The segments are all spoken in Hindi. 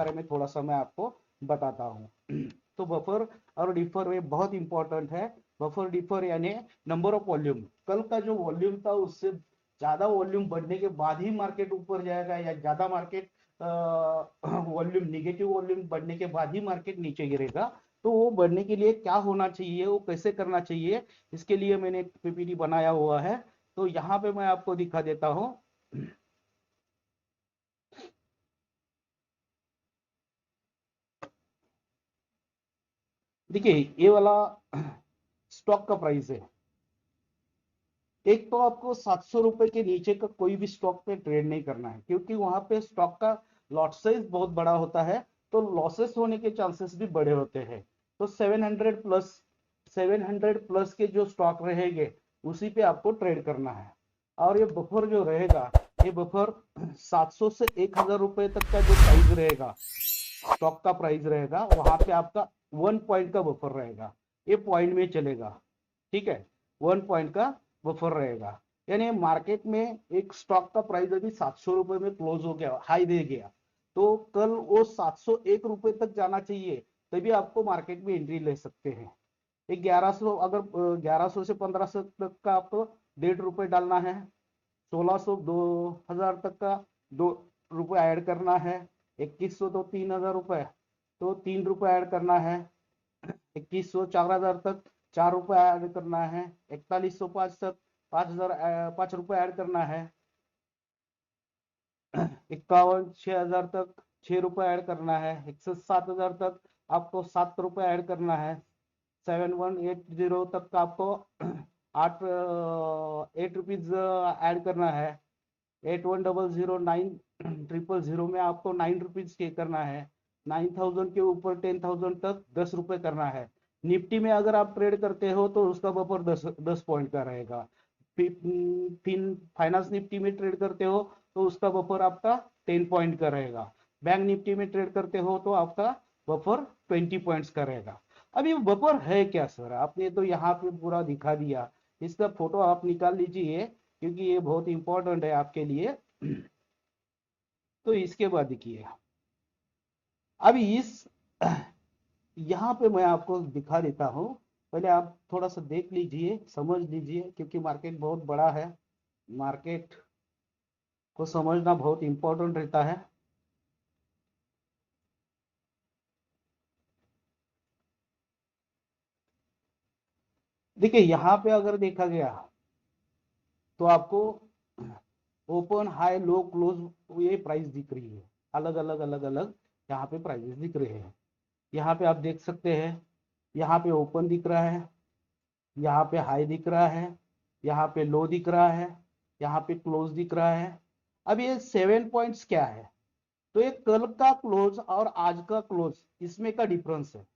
बारे में थोड़ा सा मैं आपको बताता हूँ। तो बफर और डिफर ये बहुत इंपॉर्टेंट है। बफर डिफर यानी नंबर ऑफ वॉल्यूम, कल का जो वॉल्यूम था उससे ज्यादा वॉल्यूम बढ़ने के बाद ही मार्केट ऊपर जाएगा, या ज्यादा मार्केट वॉल्यूम निगेटिव वॉल्यूम बढ़ने के बाद ही मार्केट नीचे गिरेगा। तो वो बढ़ने के लिए क्या होना चाहिए, वो कैसे करना चाहिए, इसके लिए मैंने एक पीपीटी बनाया हुआ है। तो यहाँ पे मैं आपको दिखा देता हूँ। देखिए ये वाला स्टॉक का प्राइस है। एक तो आपको 700 रुपए के नीचे का कोई भी स्टॉक पे ट्रेड नहीं करना है, क्योंकि वहां पे स्टॉक का लॉट साइज बहुत बड़ा होता है, तो लॉसेस होने के चांसेस भी बड़े होते हैं। तो 700 प्लस के जो स्टॉक रहेंगे उसी पे आपको ट्रेड करना है। और ये बफर जो रहेगा, ये बफर 700 से 1000 रुपए तक का जो प्राइस रहेगा, स्टॉक का प्राइस रहेगा, वहां पे आपका 1 पॉइंट का बफर रहेगा। ये पॉइंट में चलेगा, ठीक है। 1 पॉइंट का बफर रहेगा, यानी मार्केट में एक स्टॉक का प्राइस अभी 700 रुपए में क्लोज हो गया, हाई दे गया, तो कल वो 701 रुपए तक जाना चाहिए, तभी आपको मार्केट में एंट्री ले सकते हैं। एक 1100, अगर 1100 से 1500 तक का आपको 1.5 रुपए डालना है, 1600 2000 तक का 2 रुपए ऐड करना है, 2100 तो 3000 रुपए, तो 3 रुपए ऐड करना है, 2100 4000 तक 4 रुपए ऐड करना है, 4105 तक 5000 5 रुपए ऐड करना है, 51 6000 तक 6 रुपए ऐड करना है, 107,000 तक आपको 7 रुपए ऐड करना है, 7180 तक का आपको 8 रुपीज ऐड करना है, 8100 9 000 में आपको 9 रुपीज पे करना है, 9000 के ऊपर 10,000 तक 10 रुपए करना है। निफ्टी में अगर आप ट्रेड करते हो तो उसका बफर 10 पॉइंट का रहेगा। फिन फाइनेंस निफ्टी में ट्रेड करते हो तो उसका बफर आपका 10 पॉइंट का रहेगा। बैंक निफ्टी में ट्रेड करते हो तो आपका बफर 20 पॉइंट्स का रहेगा। अब ये बफर है क्या सर, आपने तो यहाँ पे पूरा दिखा दिया, इसका फोटो आप निकाल लीजिए, क्योंकि ये बहुत इंपॉर्टेंट है आपके लिए। तो इसके बाद देखिए, अब इस यहाँ पे मैं आपको दिखा देता हूँ, पहले आप थोड़ा सा देख लीजिए, समझ लीजिए, क्योंकि मार्केट बहुत बड़ा है, मार्केट को समझना बहुत इंपॉर्टेंट रहता है। देखिए यहाँ पे अगर देखा गया तो आपको ओपन हाई लो क्लोज ये प्राइस दिख रही है, अलग अलग अलग अलग यहाँ पे प्राइसेस दिख रहे हैं। यहाँ पे आप देख सकते हैं, यहाँ पे ओपन दिख रहा है, यहाँ पे हाई दिख रहा है, यहाँ पे लो दिख रहा है, यहाँ पे क्लोज दिख रहा है। अब ये 7 पॉइंट्स क्या है, तो ये कल का क्लोज और आज का क्लोज इसमें का डिफरेंस है।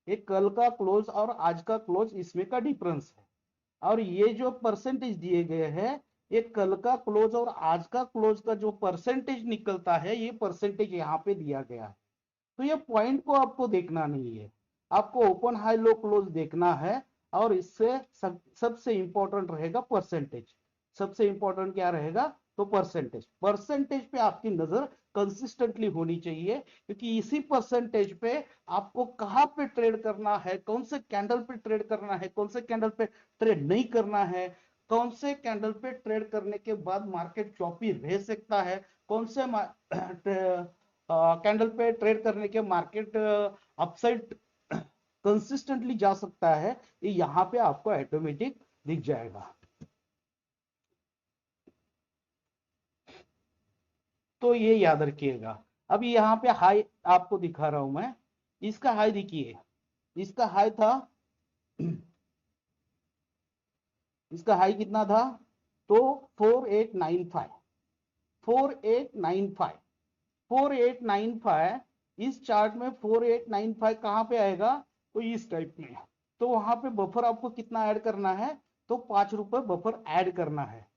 ये कल का क्लोज और आज का क्लोज इसमें का डिफरेंस है। और ये जो परसेंटेज दिए गए हैं, ये कल का क्लोज और आज का क्लोज का जो परसेंटेज निकलता है, ये परसेंटेज यहाँ पे दिया गया है। तो ये पॉइंट को आपको देखना नहीं है, आपको ओपन हाई लो क्लोज देखना है। और इससे सबसे इंपॉर्टेंट रहेगा परसेंटेज। सबसे इंपॉर्टेंट क्या रहेगा, तो परसेंटेज। परसेंटेज पे आपकी नजर कंसिस्टेंटली होनी चाहिए, क्योंकि इसी परसेंटेज पे आपको कहां पे ट्रेड करना है, कौन से कैंडल पे ट्रेड करना है, कौन से कैंडल पे ट्रेड नहीं करना है, कौन से कैंडल पे ट्रेड करने के बाद मार्केट चौपी रह सकता है, कौन से कैंडल पे ट्रेड करने के मार्केट अपसाइड कंसिस्टेंटली जा सकता है, ये यहाँ पे आपको ऑटोमेटिक दिख जाएगा। तो ये याद रखिएगा। अभी यहाँ पे हाई आपको दिखा रहा हूं मैं, इसका हाई देखिए, इसका हाई था, इसका हाई कितना था, तो 4895, 4895, 4895। इस चार्ट में 4895 कहां पे आएगा, तो इस टाइप में। तो वहां पे बफर आपको कितना ऐड करना है, तो 5 रुपए बफर ऐड करना है।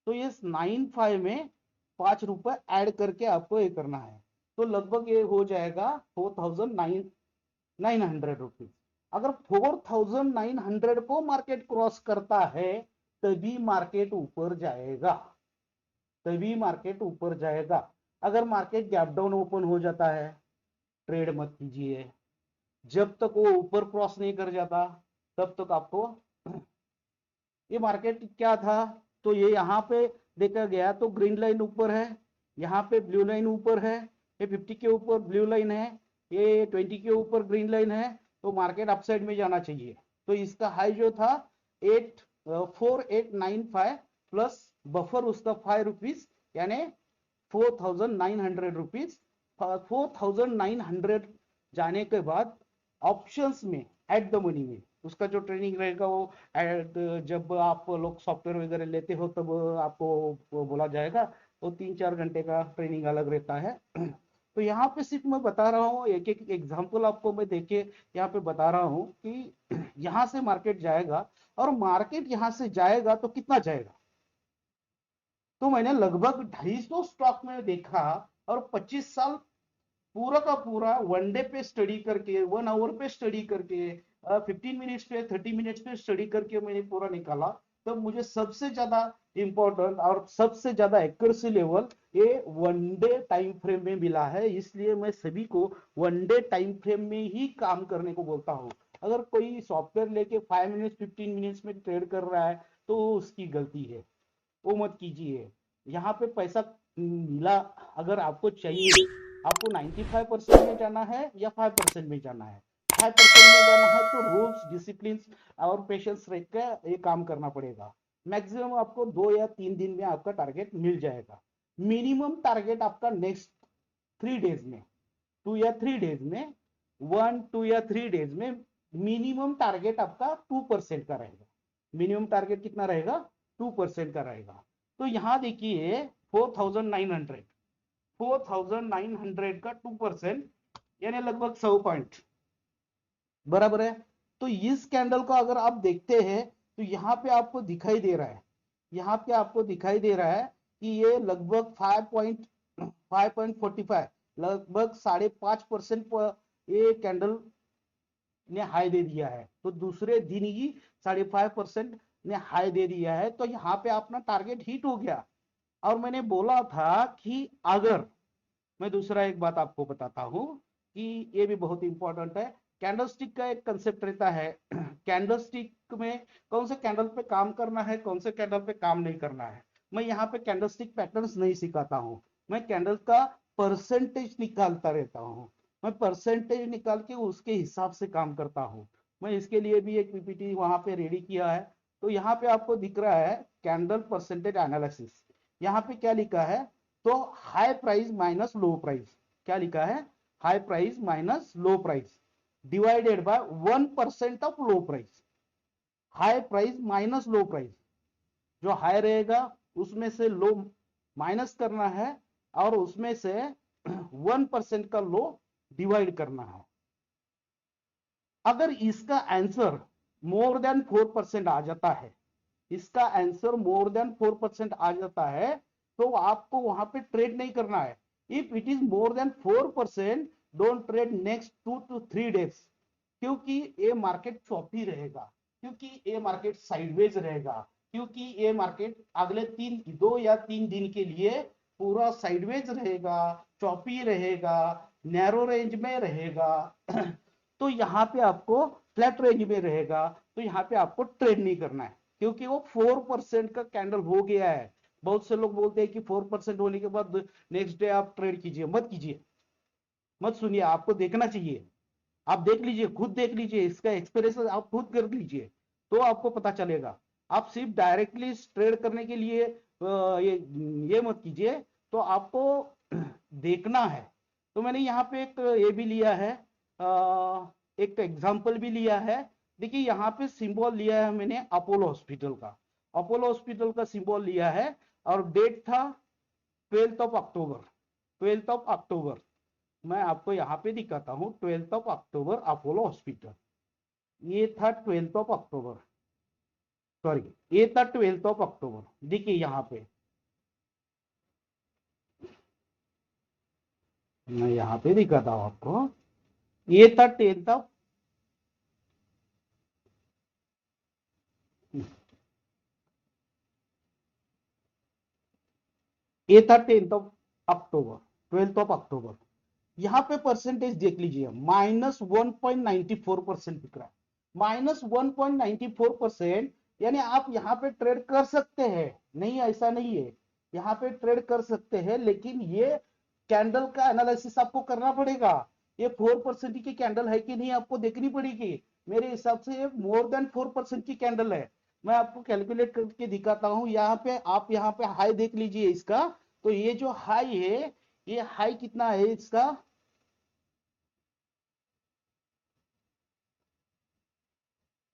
तो इस 95 में 5 रुपए ऐड करके आपको ये करना है, तो लगभग ये हो जाएगा 4900 रुपीज। अगर 4900 को मार्केट क्रॉस करता है, तभी मार्केट ऊपर जाएगा, तभी मार्केट ऊपर जाएगा। अगर मार्केट गैप डाउन ओपन हो जाता है, ट्रेड मत कीजिए। जब तक वो ऊपर क्रॉस नहीं कर जाता तब तक आपको, ये मार्केट क्या था, तो ये यहाँ पे देखा गया तो ग्रीन लाइन ऊपर है, यहाँ पे ब्लू लाइन ऊपर है, ये 50 के ऊपर ब्लू लाइन है, ये 20 के ऊपर ग्रीन लाइन है, तो मार्केट अपसाइड में जाना चाहिए। तो इसका हाई जो था 4895 प्लस बफर उसका 5 रुपीज, यानी 4900 रुपीज। 4900 जाने के बाद ऑप्शंस में एट द मनी में उसका जो ट्रेनिंग रहेगा वो जब आप लोग सॉफ्टवेयर वगैरह लेते हो तब आपको वो बोला जाएगा, वो 3-4 घंटे का ट्रेनिंग अलग रहता है। तो यहाँ पे सिर्फ मैं बता रहा हूँ, एक एक एग्जांपल आपको मैं देके यहाँ पे बता रहा हूँ कि यहाँ से मार्केट जाएगा, और मार्केट यहाँ से जाएगा तो कितना जाएगा। तो मैंने लगभग 250 स्टॉक में देखा, और 25 साल पूरा का पूरा वनडे पे स्टडी करके, 1 आवर पे स्टडी करके, 15 मिनट्स पे 30 मिनट्स पे स्टडी करके मैंने पूरा निकाला। तो मुझे सबसे ज्यादा इंपॉर्टेंट और सबसे ज्यादा एक्यूरेसी लेवल ये वनडे टाइम फ्रेम में मिला है। इसलिए मैं सभी को वनडे टाइम फ्रेम में ही काम करने को बोलता हूँ। अगर कोई सॉफ्टवेयर लेके 5 मिनट्स 15 मिनट्स में ट्रेड कर रहा है तो उसकी गलती है, वो मत कीजिए। यहाँ पे पैसा मिला, अगर आपको चाहिए, आपको 95% में जाना है या 5% में जाना है। 5% में जाना है तो रूल्स डिसिप्लिन और पेशेंस रख के ये काम करना पड़ेगा। मैक्सिमम आपको 2 या 3 दिन में आपका टारगेट मिल जाएगा। मिनिमम टारगेट आपका नेक्स्ट 3 डेज में, 2 या 3 डेज में, 1 2 या 3 डेज में मिनिमम टारगेट आपका 2% का रहेगा। मिनिमम टारगेट कितना रहेगा, 2% का रहेगा। तो यहां देखिए 4900, 4900 का 2% यानी लगभग 100 पॉइंट बराबर है। तो इस कैंडल को अगर आप देखते हैं तो यहाँ पे आपको दिखाई दे रहा है, यहाँ पे आपको दिखाई दे रहा है कि ये लगभग 5.45, लगभग 5.5% पर ये कैंडल ने हाई दे दिया है। तो दूसरे दिन ही 5.5% ने हाई दे दिया है। तो यहाँ पे अपना टारगेट हिट हो गया। और मैंने बोला था कि अगर, मैं दूसरा एक बात आपको बताता हूं कि ये भी बहुत इंपॉर्टेंट है। कैंडलस्टिक का एक कंसेप्ट रहता है, कैंडलस्टिक में कौन से कैंडल पे काम करना है, कौन से कैंडल पे काम नहीं करना है। मैं यहाँ पे कैंडलस्टिक पैटर्न्स नहीं सिखाता हूँ, मैं कैंडल का परसेंटेज निकालता रहता हूँ। मैं परसेंटेज निकाल के उसके हिसाब से काम करता हूँ। मैं इसके लिए भी एक पीपीटी वहां पे रेडी किया है। तो यहाँ पे आपको दिख रहा है कैंडल परसेंटेज एनालिसिस। यहाँ पे क्या लिखा है, तो high price minus low price, क्या लिखा है, high price minus low price divided by 1% of low price. High price minus low price, जो हाई रहेगा उसमें से लो माइनस करना है, और उसमें से 1% का लो डिवाइड करना है। अगर इसका आंसर मोर देन 4% आ जाता है, इसका आंसर मोर देन 4% आ जाता है, तो आपको वहां पे ट्रेड नहीं करना है। If it is more than 4%, don't trade next 2 to 3 days, क्योंकि ये मार्केट चौपी रहेगा, क्योंकि ये मार्केट साइडवेज रहेगा, क्योंकि ये मार्केट अगले 2 या 3 दिन के लिए पूरा साइडवेज रहेगा, चौपी रहेगा, नैरो रेंज में रहेगा। तो यहाँ पे आपको फ्लैट रेंज में रहेगा, तो यहाँ पे आपको ट्रेड नहीं करना है, क्योंकि वो 4% का कैंडल हो गया है। बहुत से लोग बोलते हैं कि 4% होने के बाद नेक्स्ट डे आप ट्रेड कीजिए, मत कीजिए, मत सुनिए, आपको देखना चाहिए। आप देख लीजिए, खुद देख लीजिए, इसका एक्सपीरियंस आप खुद कर लीजिए, तो आपको पता चलेगा। आप सिर्फ डायरेक्टली ट्रेड करने के लिए ये मत कीजिए। तो आपको देखना है। तो मैंने यहाँ पे एक ये भी लिया है, एक एग्जांपल भी लिया है। देखिए यहाँ पे सिंबल लिया है मैंने अपोलो हॉस्पिटल का, अपोलो हॉस्पिटल का सिंबल लिया है, और डेट था 12 अक्टूबर, 12 अक्टूबर। मैं आपको यहाँ पे दिखाता हूँ, 12 अक्टूबर अपोलो हॉस्पिटल, ये था 12 अक्टूबर, सॉरी ये था 12 अक्टूबर। देखिए यहाँ पे मैं यहाँ पे दिखाता हूँ आपको, ये था 10th, ये था 10 अक्टूबर, 12 अक्टूबर। यहाँ पे परसेंटेज देख लीजिए, -1.94% दिख रहा है। -1.94%, यानी आप यहाँ पे ट्रेड कर सकते हैं, नहीं ऐसा नहीं है, यहाँ पे ट्रेड कर सकते हैं, लेकिन ये कैंडल का एनालिसिस आपको करना पड़ेगा। ये 4% की कैंडल है कि नहीं आपको देखनी पड़ेगी। मेरे हिसाब से ये मोर देन 4% की कैंडल है। मैं आपको कैलकुलेट करके दिखाता हूँ। यहाँ पे आप यहाँ पे हाई देख लीजिए इसका। तो ये जो हाई है, ये हाई कितना है इसका,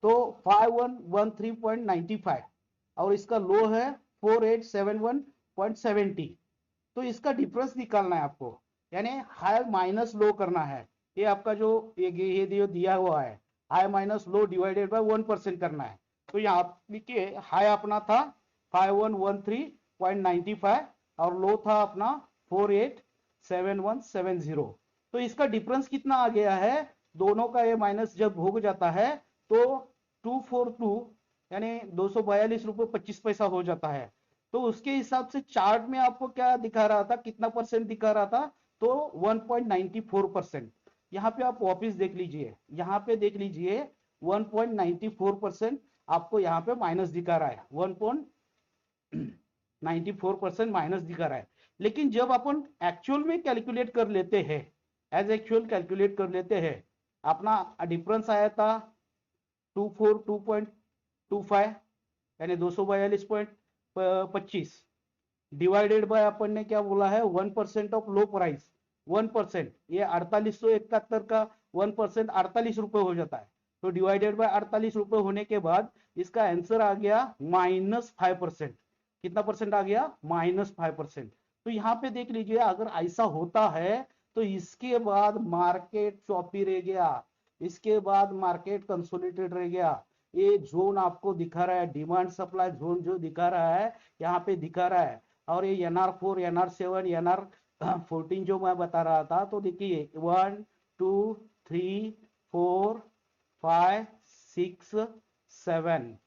तो 5113.95, और इसका लो है 4871.70। तो इसका डिफरेंस निकालना है आपको, यानी हाई माइनस लो करना है। ये आपका जो ये दिया हुआ है, high minus low divided by 1% करना है। तो यहाँ देखिए हाई अपना था 5113.95 और लो था अपना 487170। तो इसका डिफरेंस कितना आ गया है, दोनों का ये माइनस जब हो जाता है तो 242, यानी 242 रुपये 25 पैसा हो जाता है। तो उसके हिसाब से चार्ट में आपको क्या दिखा रहा था, कितना परसेंट दिखा रहा था, तो 1.94%। यहाँ पे आप वापिस देख लीजिए, यहाँ पे देख लीजिए 1.94% आपको यहाँ पे माइनस दिखा रहा है, 1.94% माइनस दिखा रहा है। लेकिन जब अपन एक्चुअल में कैलकुलेट कर लेते हैं, एज एक्चुअल कैलकुलेट कर लेते हैं, अपना डिफरेंस आया था 242.25, यानी 242.25 डिवाइडेड बाय अपन ने क्या बोला है 1% ऑफ लो प्राइस, 1%, ये 4871 का 1% 48 रुपए हो जाता है। तो डिवाइडेड बाय 48 रुपए होने के बाद इसका आंसर आ गया -5%। कितना परसेंट आ गया, -5%। तो यहाँ पे देख लीजिए, अगर ऐसा होता है तो इसके बाद मार्केट चौपी रह गया, इसके बाद मार्केट कंसोलिडेटेड रह गया। ये जोन आपको दिखा रहा है, डिमांड सप्लाई जोन जो दिखा रहा है, यहाँ पे दिखा रहा है। और ये NR4, NR7, NR14 जो मैं बता रहा था, तो देखिए 1 2 3 4 5 6 7,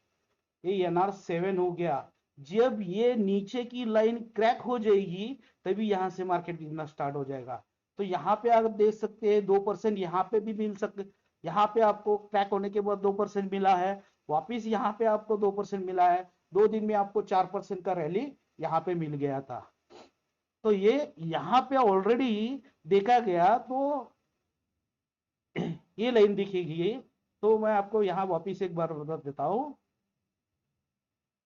ये NR7 हो गया। जब ये नीचे की लाइन क्रैक हो जाएगी तभी यहां से मार्केट गिरना स्टार्ट हो जाएगा। तो यहाँ पे आप देख सकते हैं 2% यहाँ पे भी मिल सकते, यहाँ पे आपको क्रैक होने के बाद 2% मिला है, वापिस यहाँ पे आपको 2% मिला है, 2 दिन में आपको 4% का रैली यहाँ पे मिल गया था। तो ये यहाँ पे ऑलरेडी देखा गया, तो ये लाइन दिखेगी। तो मैं आपको यहाँ वापिस एक बार बता देता हूं,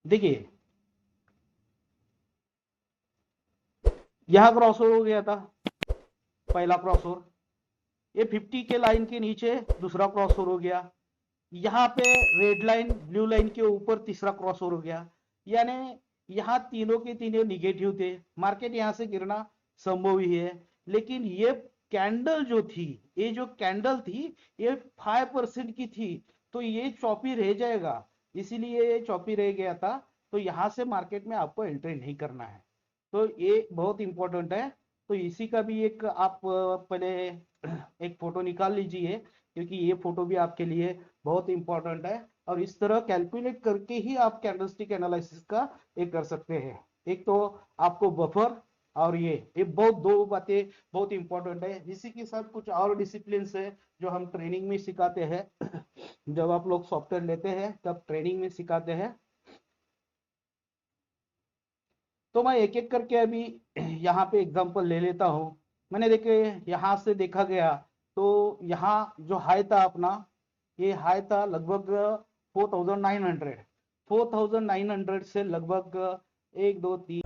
देखिए यहां क्रॉसओवर हो गया था, पहला क्रॉसओवर, ये 50 के लाइन के नीचे दूसरा क्रॉसओवर हो गया, यहाँ पे रेड लाइन ब्लू लाइन के ऊपर तीसरा क्रॉसओवर हो गया। यानी यहाँ तीनों के तीनों निगेटिव थे, मार्केट यहाँ से गिरना संभव ही है। लेकिन ये कैंडल जो थी, ये जो कैंडल थी ये 5% की थी, तो ये चौपी रह जाएगा, इसीलिए ये चौपी रह गया था। तो यहाँ से मार्केट में आपको एंट्री नहीं करना है, तो ये बहुत इंपॉर्टेंट है। तो इसी का भी एक आप पहले एक फोटो निकाल लीजिए, क्योंकि ये फोटो भी आपके लिए बहुत इंपॉर्टेंट है। और इस तरह कैलकुलेट करके ही आप कैंडलस्टिक एनालिसिस का एक कर सकते हैं। एक तो आपको बफर, और ये बहुत दो बातें बहुत इंपॉर्टेंट है। इसी के साथ कुछ और डिसिप्लिन है जो हम ट्रेनिंग में सिखाते हैं जब आप लोग सॉफ्टवेयर लेते हैं तब ट्रेनिंग में सिखाते हैं। तो मैं एक एक करके अभी यहाँ पे एग्जांपल ले लेता हूँ। मैंने देखे यहाँ से देखा गया, तो यहाँ जो हाई था अपना, ये हाई था लगभग 4900, 4900 से लगभग 1 2 3